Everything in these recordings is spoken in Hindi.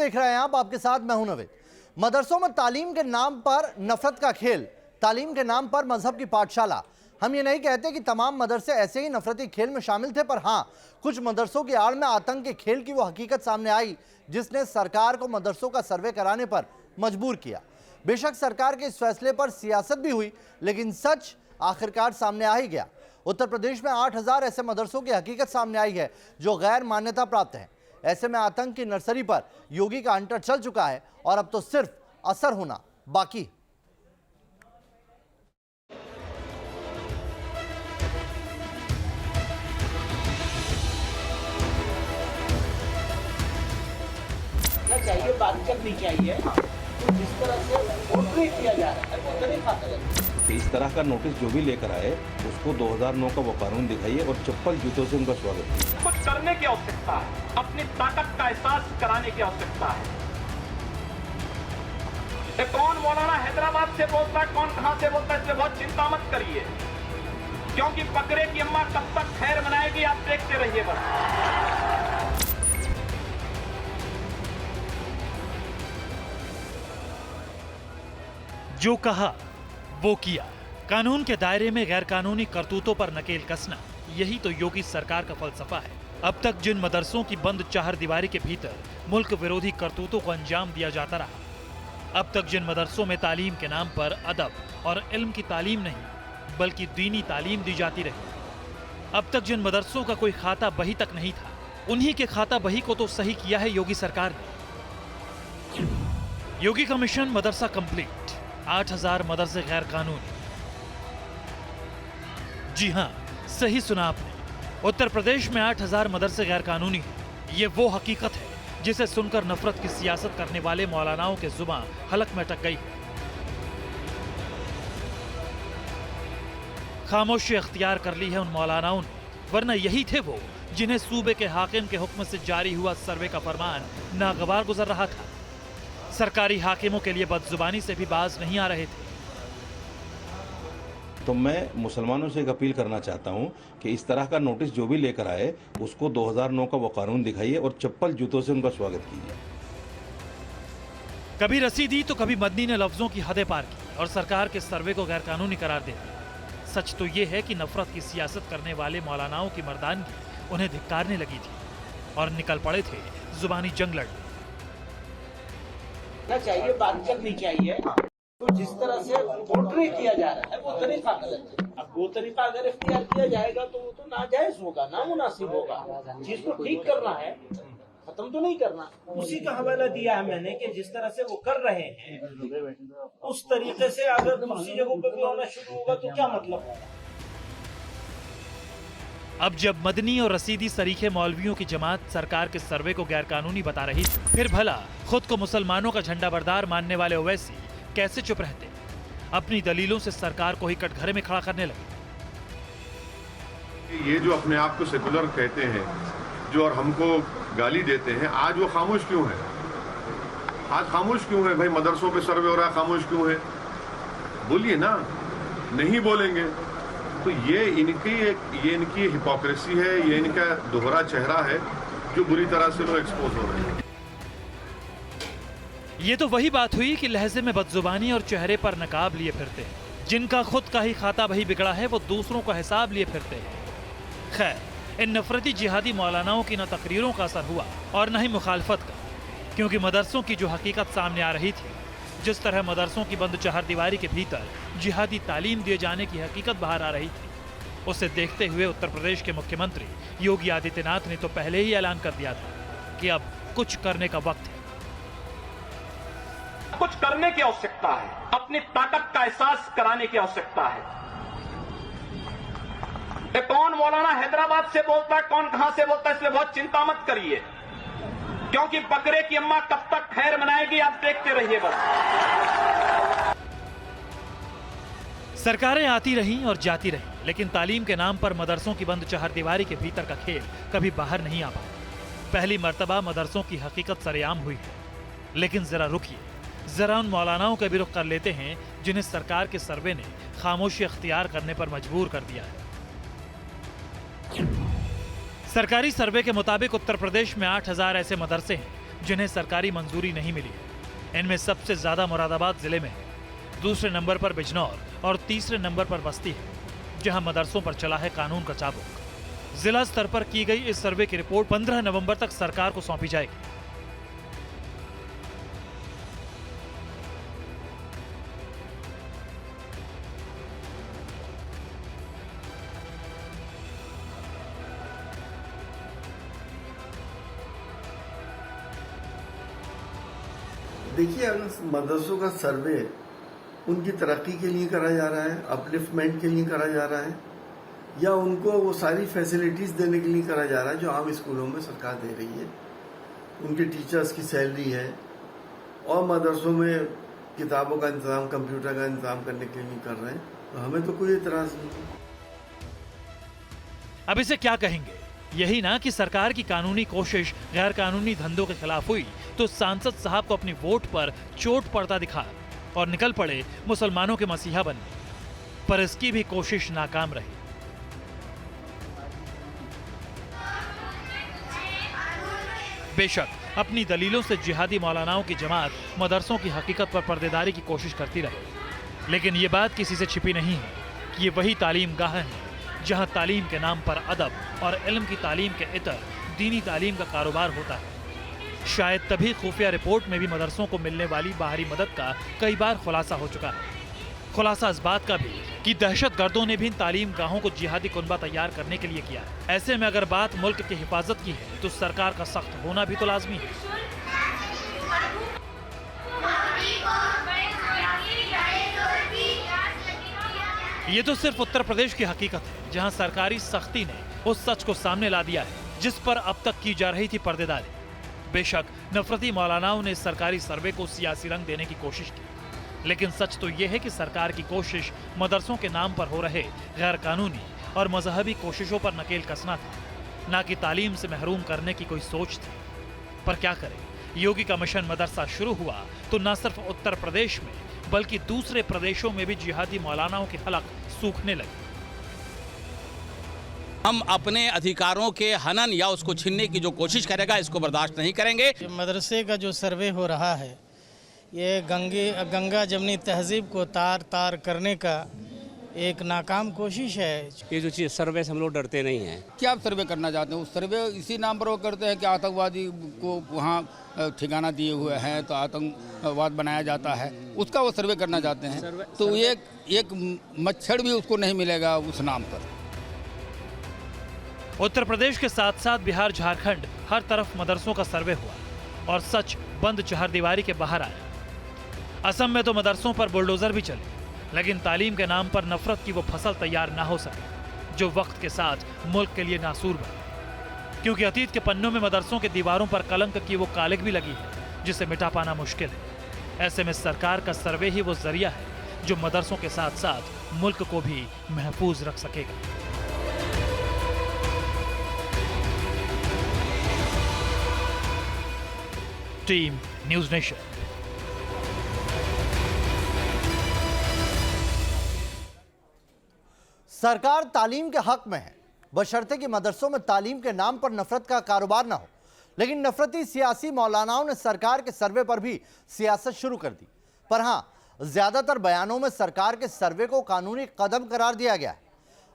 देख रहे हैं आप, आपके साथ मैं हूं नवीद। मदरसों में तालीम के नाम पर नफरत का खेल, तालीम के नाम पर मजहब की पाठशाला। हम ये नहीं कहते कि तमाम मदरसे ऐसे ही नफरती खेल में शामिल थे, पर हाँ, कुछ मदरसों की आड़ में आतंक के खेल की वो हकीकत सामने आई जिसने सरकार को मदरसों का सर्वे कराने पर मजबूर किया। बेशक सरकार के इस फैसले पर सियासत भी हुई, लेकिन सच आखिरकार सामने आ ही गया। उत्तर प्रदेश में 8000 ऐसे मदरसों की हकीकत सामने आई है जो गैर मान्यता प्राप्त हैं। ऐसे में आतंक की नर्सरी पर योगी का अंटर चल चुका है और अब तो सिर्फ असर होना बाकी। चाहिए बात करनी चाहिए, तो जिस तरह से पोर्ट्रेट किया जा रहा है वो तरीका गलत है। इस तरह का नोटिस जो भी लेकर आए उसको 2009 का वो कानून दिखाइए और चप्पल जूतों से उनका स्वागत कीजिए। कुछ करने की आवश्यकता है, अपनी ताकत का एहसास कराने की आवश्यकता है। कौन मौलाना हैदराबाद से बोलता है, कौन कहां से बोलता है, इसमें बहुत चिंता मत करिए, क्योंकि बकरे की अम्मा कब तक खैर बनाएगी आप देखते रहिए बस। जो कहा वो किया। कानून के दायरे में गैर कानूनी करतूतों पर नकेल कसना, यही तो योगी सरकार का फलसफा है। अब तक जिन मदरसों की बंद चारदीवारी के भीतर मुल्क विरोधी करतूतों को अंजाम दिया जाता रहा, अब तक जिन मदरसों में तालीम के नाम पर अदब और इल्म की तालीम नहीं बल्कि दीनी तालीम दी जाती रही, अब तक जिन मदरसों का कोई खाता बही तक नहीं था, उन्हीं के खाता बही को तो सही किया है योगी सरकार ने। योगी का मिशन मदरसा कंप्लीट, 8000 मदरसे गैर कानूनी। जी हां, सही सुना आपने, उत्तर प्रदेश में 8000 मदरसे गैर कानूनी हैं। ये वो हकीकत है जिसे सुनकर नफरत की सियासत करने वाले मौलानाओं के जुबान हलक में अटक गई है। खामोशी अख्तियार कर ली है उन मौलानाओं ने, वरना यही थे वो जिन्हें सूबे के हाकिम के हुक्म से जारी हुआ सर्वे का फरमान नागवार गुजर रहा था। सरकारी हाकिमों के लिए बदजुबानी से भी बाज नहीं आ रहे थे। तो मैं मुसलमानों से एक अपील करना चाहता हूं कि इस तरह का नोटिस जो भी लेकर आए उसको 2009 का वो कानून दिखाइए और चप्पल जूतों से उनका स्वागत कीजिए। कभी रसीदी तो कभी मदनी ने लफ्जों की हदें पार की और सरकार के सर्वे को गैर कानूनी करार दे दिया। सच तो ये है कि नफरत की सियासत करने वाले मौलानाओं की मर्दानगी उन्हें धिक्कारने लगी थी और निकल पड़े थे जुबानी जंग लड़ने। चाहिए बात करनी चाहिए, तो जिस तरह से पोर्ट्रेट किया जा रहा है वो तरीका गलत है। अब वो तरीका अगर इख्तियार किया जाएगा तो वो तो नाजायज होगा, नामुनासिब होगा। चीज को ठीक करना है, खत्म तो नहीं करना। उसी का हवाला दिया है मैंने कि जिस तरह से वो कर रहे हैं उस तरीके से अगर दूसरी जगहों पर भी होना शुरू होगा तो क्या मतलब होगा। अब जब मदनी और रसीदी सरीखे मौलवियों की जमात सरकार के सर्वे को गैर कानूनी बता रही थी, फिर भला खुद को मुसलमानों का झंडा बरदार मानने वाले ओवैसी कैसे चुप रहते? अपनी दलीलों से सरकार को ही कटघरे में खड़ा करने लगे। ये जो अपने आप को सेकुलर कहते हैं जो और हमको गाली देते हैं, आज वो खामोश क्यों है? आज खामोश क्यों है भाई? मदरसों पे सर्वे हो रहा है, खामोश क्यों है? बोलिए ना। नहीं बोलेंगे तो ये इनकी हिपोक्रेसी है, ये इनका दोहरा चेहरा है जो बुरी तरह से लोग एक्सपोज हो रहे हैं। ये तो वही बात हुई कि लहजे में बदजुबानी और चेहरे पर नकाब लिए फिरते हैं। जिनका खुद का ही खाता बही बिगड़ा है वो दूसरों का हिसाब लिए फिरते हैं। खैर, इन नफरती जिहादी मौलानाओं की न तकरीरों का असर हुआ और न ही मुखालफत का, क्योंकि मदरसों की जो हकीकत सामने आ रही थी, जिस तरह मदरसों की बंद चारदीवारी के भीतर जिहादी तालीम दिए जाने की हकीकत बाहर आ रही थी, उसे देखते हुए उत्तर प्रदेश के मुख्यमंत्री योगी आदित्यनाथ ने तो पहले ही ऐलान कर दिया था कि अब कुछ करने का वक्त है। कुछ करने की आवश्यकता है, अपनी ताकत का एहसास कराने की आवश्यकता है। कौन मौलाना हैदराबाद से बोलता है, कौन कहां से बोलता है, इसमें बहुत चिंता मत करिए, क्योंकि बकरे की अम्मा कब तक खैर मनाएगी आप देखते रहिए बस। सरकारें आती रहीं और जाती रहीं, लेकिन तालीम के नाम पर मदरसों की बंद चारदीवारी के भीतर का खेल कभी बाहर नहीं आ पाया। पहली मर्तबा मदरसों की हकीकत सरेआम हुई है, लेकिन जरा रुकिए, जरा उन मौलानाओं का भी रुख कर लेते हैं जिन्हें सरकार के सर्वे ने खामोशी अख्तियार करने पर मजबूर कर दिया है। सरकारी सर्वे के मुताबिक उत्तर प्रदेश में 8000 ऐसे मदरसे हैं जिन्हें सरकारी मंजूरी नहीं मिली है। इनमें सबसे ज्यादा मुरादाबाद जिले में है, दूसरे नंबर पर बिजनौर और तीसरे नंबर पर बस्ती है, जहां मदरसों पर चला है कानून का चाबुक। जिला स्तर पर की गई इस सर्वे की रिपोर्ट 15 नवंबर तक सरकार को सौंपी जाएगी। देखिए, मदरसों का सर्वे उनकी तरक्की के लिए करा जा रहा है, अपलिफ्टमेंट के लिए करा जा रहा है, या उनको वो सारी फैसिलिटीज देने के लिए करा जा रहा है जो आम स्कूलों में सरकार दे रही है। उनके टीचर्स की सैलरी है और मदरसों में किताबों का इंतजाम, कंप्यूटर का इंतजाम करने के लिए कर रहे हैं, तो हमें तो कोई एतराज नहीं। अब इसे क्या कहेंगे? यही ना कि सरकार की कानूनी कोशिश गैर कानूनी धंधों के खिलाफ हुई तो सांसद साहब को अपनी वोट पर चोट पड़ता दिखा और निकल पड़े मुसलमानों के मसीहा बनने, पर इसकी भी कोशिश नाकाम रही। बेशक अपनी दलीलों से जिहादी मौलानाओं की जमात मदरसों की हकीकत पर पर्देदारी की कोशिश करती रही, लेकिन ये बात किसी से छिपी नहीं है कि ये वही तालीम गाह है जहां तालीम के नाम पर अदब और इल्म की तालीम के इतर दीनी तालीम का कारोबार होता है। शायद तभी खुफिया रिपोर्ट में भी मदरसों को मिलने वाली बाहरी मदद का कई बार खुलासा हो चुका है। खुलासा इस बात का भी कि दहशतगर्दों ने भी इन तालीम गाहों को जिहादी कुनबा तैयार करने के लिए किया है। ऐसे में अगर बात मुल्क की हिफाजत की है तो सरकार का सख्त होना भी तो लाजमी है। ये तो सिर्फ उत्तर प्रदेश की हकीकत है, जहां सरकारी सख्ती ने उस सच को सामने ला दिया है जिस पर अब तक की जा रही थी पर्देदारी। बेशक नफरती मौलानाओं ने सरकारी सर्वे को सियासी रंग देने की कोशिश की, लेकिन सच तो यह है कि सरकार की कोशिश मदरसों के नाम पर हो रहे गैर कानूनी और मजहबी कोशिशों पर नकेल कसना था, ना कि तालीम से महरूम करने की कोई सोच थी। पर क्या करें, योगी का मिशन मदरसा शुरू हुआ तो न सिर्फ उत्तर प्रदेश में बल्कि दूसरे प्रदेशों में भी जिहादी मौलानाओं की हलक सूखने लगी। हम अपने अधिकारों के हनन या उसको छीनने की जो कोशिश करेगा, इसको बर्दाश्त नहीं करेंगे। मदरसे का जो सर्वे हो रहा है, ये गंगा जमनी तहजीब को तार तार करने का एक नाकाम कोशिश है। ये जो चीज़ सर्वे से हम लोग डरते नहीं हैं। क्या आप सर्वे करना चाहते हैं? उस सर्वे इसी नाम पर वो करते हैं कि आतंकवादी को वहाँ ठिकाना दिए हुए हैं तो आतंकवाद बनाया जाता है, उसका वो सर्वे करना चाहते हैं। तो एक मच्छर भी उसको नहीं मिलेगा उस नाम पर। उत्तर प्रदेश के साथ साथ बिहार, झारखंड, हर तरफ मदरसों का सर्वे हुआ और सच बंद चहारदीवारी के बाहर आया। असम में तो मदरसों पर बुलडोजर भी चले, लेकिन तालीम के नाम पर नफरत की वो फसल तैयार ना हो सके जो वक्त के साथ मुल्क के लिए नासूर बनी। क्योंकि अतीत के पन्नों में मदरसों के दीवारों पर कलंक की वो कालिक भी लगी है जिसे मिटा पाना मुश्किल है। ऐसे में सरकार का सर्वे ही वो जरिया है जो मदरसों के साथ साथ मुल्क को भी महफूज रख सकेगा। Team news nation. सरकार तालीम के हक में है, बशर्ते कि मदरसों में तालीम के नाम पर नफरत का कारोबार ना हो। लेकिन नफरती सियासी मौलानाओं ने सरकार के सर्वे पर भी सियासत शुरू कर दी। पर हां, ज्यादातर बयानों में सरकार के सर्वे को कानूनी कदम करार दिया गया है।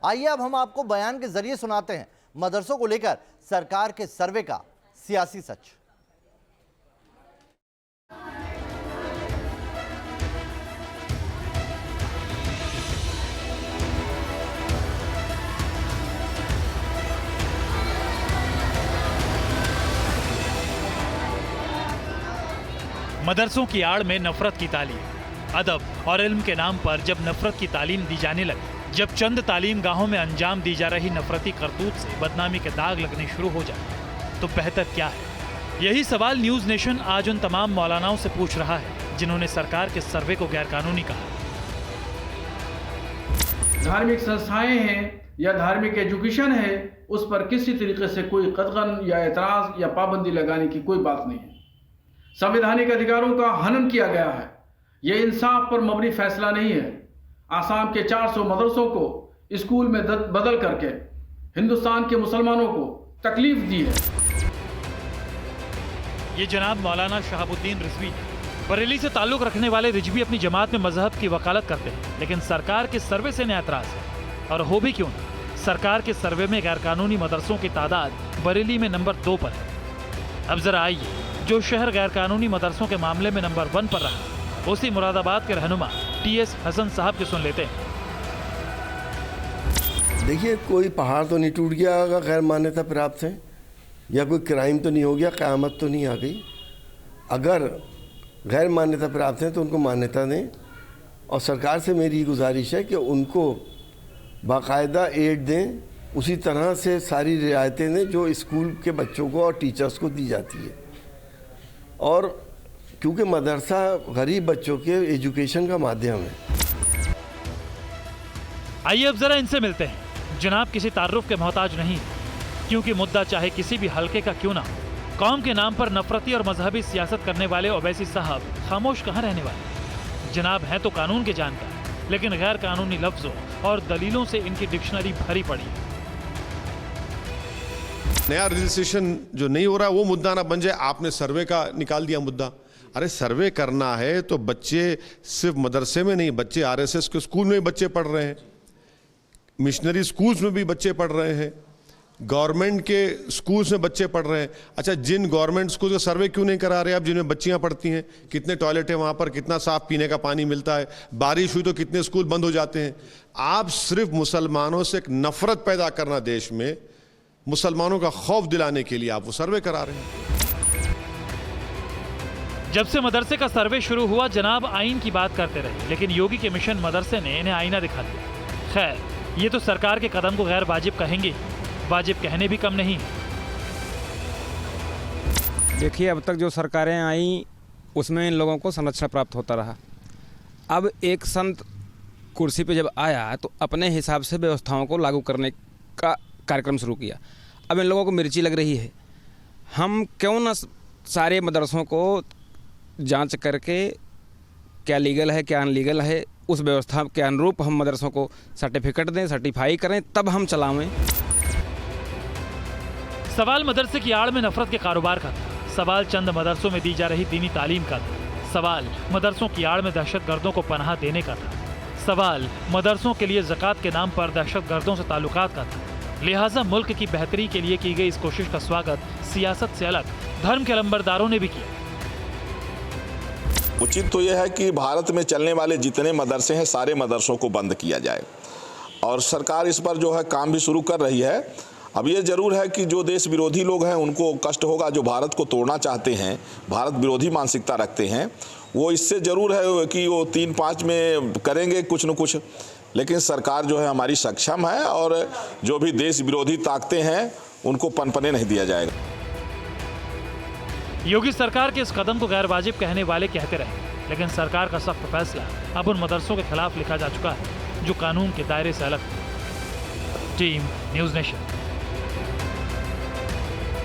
आइए अब हम आपको बयान के जरिए सुनाते हैं मदरसों को लेकर सरकार के सर्वे का सियासी सच। मदरसों की आड़ में नफरत की तालीम, अदब और इल्म के नाम पर जब नफरत की तालीम दी जाने लगी, जब चंद तालीम गाहों में अंजाम दी जा रही नफरती करतूत से बदनामी के दाग लगने शुरू हो जाए तो बेहतर क्या है? यही सवाल न्यूज़ नेशन आज उन तमाम मौलानाओं से पूछ रहा है जिन्होंने सरकार के सर्वे को गैरकानूनी कहा। धार्मिक संस्थाएं हैं या धार्मिक एजुकेशन है, उस पर किसी तरीके से कोई कतगन या एतराज या पाबंदी लगाने की कोई बात नहीं है। संवैधानिक अधिकारों का हनन किया गया है। यह इंसाफ पर मबनी फैसला नहीं है। आसाम के 400 मदरसों को स्कूल में बदल करके हिंदुस्तान के मुसलमानों को तकलीफ दी है। ये जनाब मौलाना शहाबुद्दीन रिजवी है। बरेली से ताल्लुक रखने वाले रिजवी अपनी जमात में मजहब की वकालत करते हैं, लेकिन सरकार के सर्वे से इन्हें एतराज है। और हो भी क्यों ना, सरकार के सर्वे में गैरकानूनी मदरसों की तादाद बरेली में नंबर 2 पर है। अब जरा आइए, जो शहर गैरकानूनी मदरसों के मामले में नंबर 1 पर रहा, उसी मुरादाबाद के रहनुमा TS हसन साहब के सुन लेते हैं। देखिए, कोई पहाड़ तो नहीं टूट गया होगा गैर मान्यता प्राप्त है, या कोई क्राइम तो नहीं हो गया, क़यामत तो नहीं आ गई। अगर गैर मान्यता प्राप्त है तो उनको मान्यता दें, और सरकार से मेरी गुजारिश है कि उनको बाकायदा एड दें, उसी तरह से सारी रियायतें दें जो स्कूल के बच्चों को और टीचर्स को दी जाती है। और क्योंकि मदरसा गरीब बच्चों के एजुकेशन का माध्यम है। आइए अब जरा इनसे मिलते हैं। जनाब किसी तारुफ के मोहताज नहीं, क्योंकि मुद्दा चाहे किसी भी हल्के का क्यों ना हो, कौम के नाम पर नफरती और मजहबी सियासत करने वाले ओवैसी साहब खामोश कहाँ रहने वाले। जनाब हैं तो कानून के जानकार, लेकिन गैर कानूनी लफ्जों और दलीलों से इनकी डिक्शनरी भरी पड़ी है। नया रजिस्ट्रेशन जो नहीं हो रहा वो मुद्दा ना बन जाए, आपने सर्वे का निकाल दिया मुद्दा। अरे सर्वे करना है तो बच्चे सिर्फ मदरसे में नहीं, बच्चे RSS के स्कूल में भी बच्चे पढ़ रहे हैं, मिशनरी स्कूल्स में भी बच्चे पढ़ रहे हैं, गवर्नमेंट के स्कूल्स में बच्चे पढ़ रहे हैं। अच्छा, जिन गवर्नमेंट स्कूल का सर्वे क्यों नहीं करा रहे आप, जिनमें बच्चियां पढ़ती हैं, कितने टॉयलेट है वहाँ पर, कितना साफ पीने का पानी मिलता है, बारिश हुई तो कितने स्कूल बंद हो जाते हैं। आप सिर्फ मुसलमानों से एक नफरत पैदा करना, देश में मुसलमानों का खौफ दिलाने के लिए आप वो सर्वे करा रहे हैं। जब से मदरसे का सर्वे शुरू हुआ, जनाब आइन की बात करते रहे, लेकिन योगी के मिशन मदरसे ने इन्हें आईना दिखा दिया। खैर, ये तो सरकार के कदम को गैर वाजिब कहेंगे, वाजिब कहने भी कम नहीं। देखिए, अब तक जो सरकारें आई उसमें इन लोगों को संरक्षण प्राप्त होता रहा। अब एक संत कुर्सी पे जब आया तो अपने हिसाब से व्यवस्थाओं को लागू करने का कार्यक्रम शुरू किया। अब इन लोगों को मिर्ची लग रही है। हम क्यों ना सारे मदरसों को जांच करके क्या लीगल है क्या अनलीगल है, उस व्यवस्था के अनुरूप हम मदरसों को सर्टिफिकेट दें, सर्टिफाई करें, तब हम चलावें। सवाल मदरसे की आड़ में नफरत के कारोबार का था। सवाल चंद मदरसों में दी जा रही दीनी तालीम का था। सवाल मदरसों की आड़ में दहशतगर्दों को पनाह देने का था। सवाल मदरसों के लिए ज़कात के नाम पर दहशतगर्दों से ताल्लुकात का था। लिहाजा मुल्क की बेहतरी के लिए की गई इस कोशिश का स्वागत सियासत से अलग धर्म के लंबरदारों ने भी किया। उचित तो यह है कि भारत में चलने वाले जितने मदरसे हैं सारे मदरसों को बंद किया जाए, और सरकार इस पर जो है काम भी शुरू कर रही है। अब ये जरूर है कि जो देश विरोधी लोग हैं उनको कष्ट होगा, जो भारत को तोड़ना चाहते हैं, भारत विरोधी मानसिकता रखते हैं, वो इससे जरूर है कि वो 3-5 में करेंगे कुछ न कुछ, लेकिन सरकार जो है हमारी सक्षम है, और जो भी देश विरोधी ताकतें हैं उनको पनपने नहीं दिया जाएगा। योगी सरकार के इस कदम को गैर वाजिब कहने वाले कहते रहे, लेकिन सरकार का सख्त फैसला अब उन मदरसों के खिलाफ लिखा जा चुका है जो कानून के दायरे से अलग थे। Team news nation.